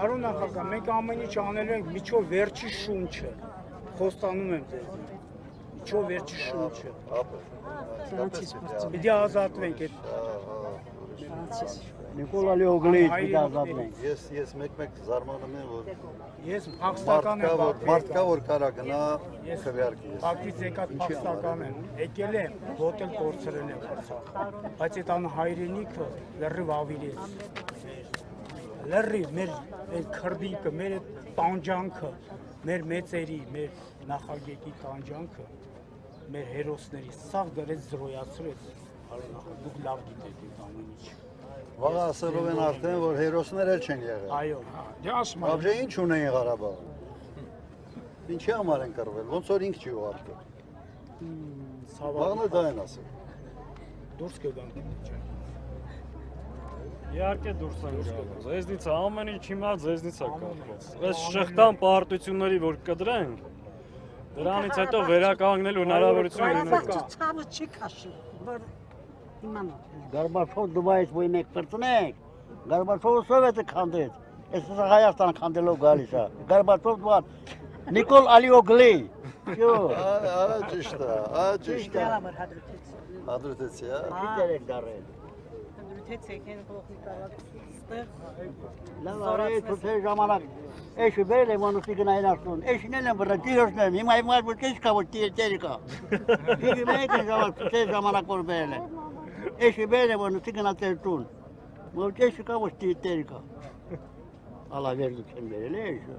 Արո նախագահ, մենք ամեն ինչ անելու ենք միջով վերջի շունչը, խոստանում եմ ձեզ, միջով վերջի շունչը, պիտի ազատվենք այդ Նիկոլալի օգլից պիտի ազատվենք։ Ես մեկ զարմանում եմ, որ ես փախստական եմ մարդկա որ կարա գնա քվեարկի ես։ Պակտից եկած փախստական եմ, եկել եմ, ոտել կորցրել եմ Արցախ, բայց այդ անհայրենիքը լրիվ ավիրեց, լրիվ մեր այդ քրդիկը, մեր այդ տանջանքը, մեր մեծերի, մեր նախագետի տանջանքը, մեր հերոսների սաղ դրեց զրոյացրեց, դուք լավ գիտեք այդ ամեն ինչ։ Վաղ ասելով են արդեն, որ հերոսներ էլ չեն եղել։ Այո, Ապժե ինչ ունեն Ղարաբաղը։ Ինչի համար են կռվել, ոնց որ ինք չի ուղարկել։ Վաղն դա են ասել։ դուրս կգանք։ Իհարկե դուրս են գալու։ Ձեզնից ամեն ինչ հիմա ձեզնից է կախված։ Այս շղթան պարտությունների որ կդրենք, դրանից հետո վերականգնելու հնարավորություն ունենք։ Ցավը չի քաշի, որ իմանա։ Գարբաչով Դուբայից ոյ մեկ պրծնեք, Գարբաչովը Սովետը քանդեց, այս Հայաստան քանդելով գալիս է, Գարբաչով դուան, Նիկոլ Ալիօգլի, ճիշտ է, հադրութեցի, Պիտեր եք դարել։ Լավ արի, թութեր ժամանակ, էշի բերել եմ անուսի գնային աշտուն, էշին էլ եմ վրա, տիրոշն եմ, հիմա իմ որ կեչ կա, որ տերի կա։ Հիգի մեկ են թութեր ժամանակ որ բերել եմ, էշի բերել եմ անուսի գնա տեր տուն, որ կեչ կա, որ տերի կա։ Ալավերդուք են բերել է էշը։